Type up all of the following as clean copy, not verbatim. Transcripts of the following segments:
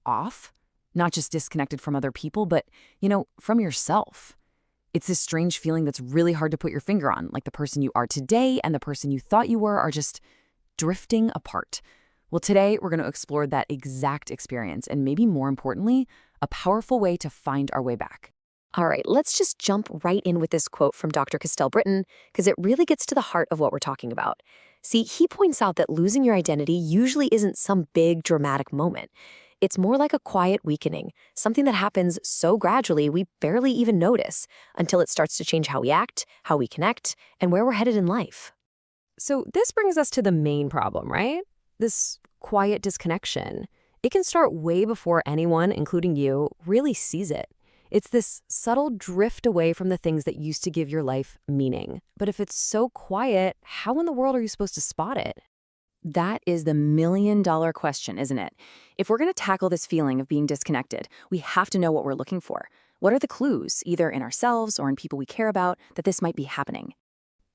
off, not just disconnected from other people, but, from yourself. It's this strange feeling that's really hard to put your finger on, like the person you are today and the person you thought you were are just drifting apart. Well, today we're going to explore that exact experience and maybe more importantly, a powerful way to find our way back. All right, let's just jump right in with this quote from Dr. Castell Britton, because it really gets to the heart of what we're talking about. See, he points out that losing your identity usually isn't some big dramatic moment. It's more like a quiet weakening, something that happens so gradually we barely even notice until it starts to change how we act, how we connect, and where we're headed in life. So this brings us to the main problem, right? This quiet disconnection. It can start way before anyone, including you, really sees it. It's this subtle drift away from the things that used to give your life meaning. But if it's so quiet, how in the world are you supposed to spot it? That is the million-dollar question, isn't it? If we're going to tackle this feeling of being disconnected, we have to know what we're looking for. What are the clues, either in ourselves or in people we care about, that this might be happening?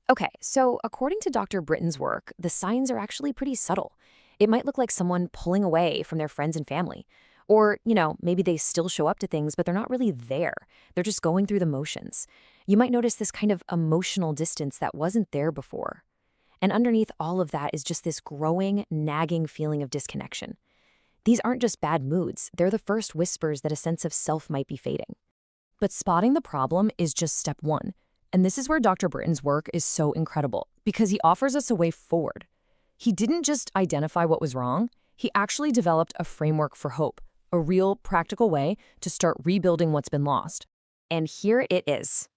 Okay, so according to Dr. Britton's work, the signs are actually pretty subtle. It might look like someone pulling away from their friends and family. Or, maybe they still show up to things, but they're not really there. They're just going through the motions. You might notice this kind of emotional distance that wasn't there before. And underneath all of that is just this growing, nagging feeling of disconnection. These aren't just bad moods. They're the first whispers that a sense of self might be fading. But spotting the problem is just step one. And this is where Dr. Britton's work is so incredible, because he offers us a way forward. He didn't just identify what was wrong. He actually developed a framework for hope, a real, practical way to start rebuilding what's been lost. And here it is.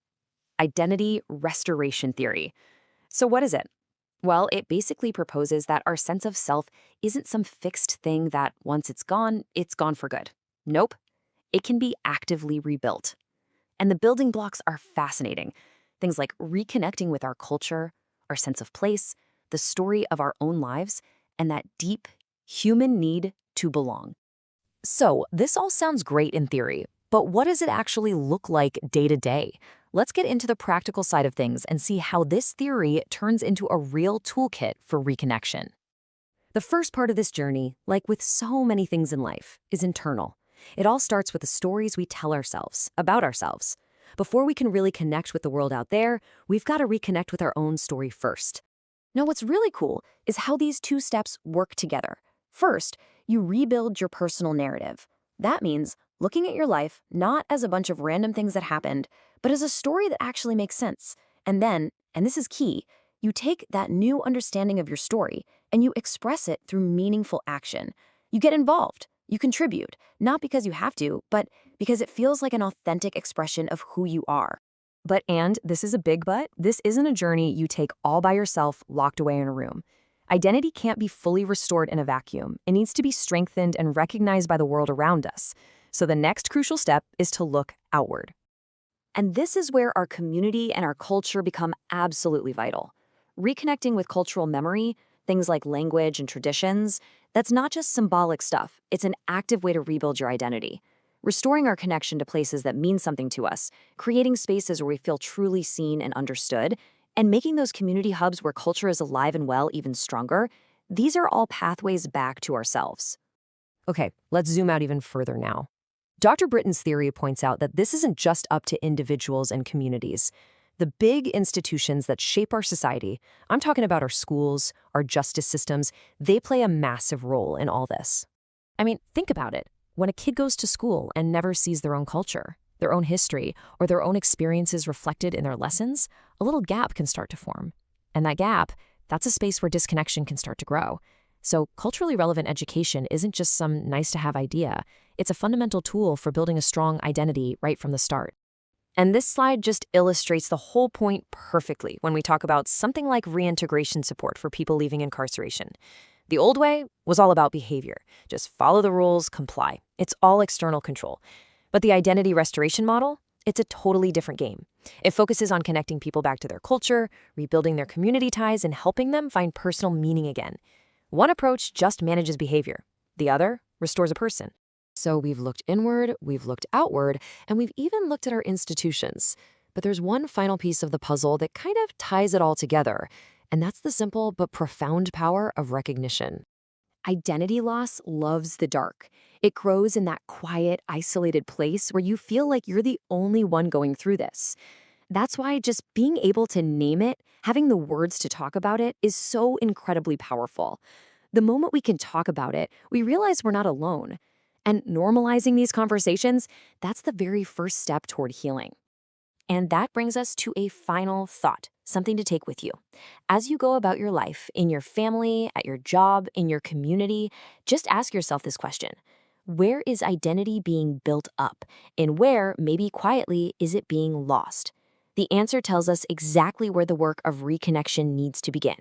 Identity restoration theory. So what is it? Well, it basically proposes that our sense of self isn't some fixed thing that once it's gone for good. Nope. It can be actively rebuilt. And the building blocks are fascinating. Things like reconnecting with our culture, our sense of place, the story of our own lives, and that deep human need to belong. So, this all sounds great in theory, but what does it actually look like day to day? Let's get into the practical side of things and see how this theory turns into a real toolkit for reconnection. The first part of this journey, like with so many things in life, is internal. It all starts with the stories we tell ourselves, about ourselves. Before we can really connect with the world out there, we've got to reconnect with our own story first. Now, what's really cool is how these two steps work together. First, you rebuild your personal narrative. That means looking at your life not as a bunch of random things that happened, but as a story that actually makes sense. And then, and this is key, you take that new understanding of your story and you express it through meaningful action. You get involved. You contribute, not because you have to, but because it feels like an authentic expression of who you are. And this is a big but, this isn't a journey you take all by yourself, locked away in a room. Identity can't be fully restored in a vacuum. It needs to be strengthened and recognized by the world around us. So the next crucial step is to look outward. And this is where our community and our culture become absolutely vital. Reconnecting with cultural memory, things like language and traditions, that's not just symbolic stuff. It's an active way to rebuild your identity. Restoring our connection to places that mean something to us, creating spaces where we feel truly seen and understood, and making those community hubs where culture is alive and well even stronger, these are all pathways back to ourselves. Okay, let's zoom out even further now. Dr. Britton's theory points out that this isn't just up to individuals and communities. The big institutions that shape our society, I'm talking about our schools, our justice systems, they play a massive role in all this. I mean, think about it. When a kid goes to school and never sees their own culture, their own history, or their own experiences reflected in their lessons, a little gap can start to form. And that gap, that's a space where disconnection can start to grow. So culturally relevant education isn't just some nice-to-have idea. It's a fundamental tool for building a strong identity right from the start. And this slide just illustrates the whole point perfectly when we talk about something like reintegration support for people leaving incarceration. The old way was all about behavior. Just follow the rules, comply. It's all external control. But the identity restoration model, it's a totally different game. It focuses on connecting people back to their culture, rebuilding their community ties, and helping them find personal meaning again. One approach just manages behavior. The other restores a person. So we've looked inward, we've looked outward, and we've even looked at our institutions. But there's one final piece of the puzzle that kind of ties it all together, and that's the simple but profound power of recognition. Identity loss loves the dark. It grows in that quiet, isolated place where you feel like you're the only one going through this. That's why just being able to name it, having the words to talk about it, is so incredibly powerful. The moment we can talk about it, we realize we're not alone. And normalizing these conversations, that's the very first step toward healing. And that brings us to a final thought, something to take with you. As you go about your life, in your family, at your job, in your community, just ask yourself this question. Where is identity being built up? And where, maybe quietly, is it being lost? The answer tells us exactly where the work of reconnection needs to begin.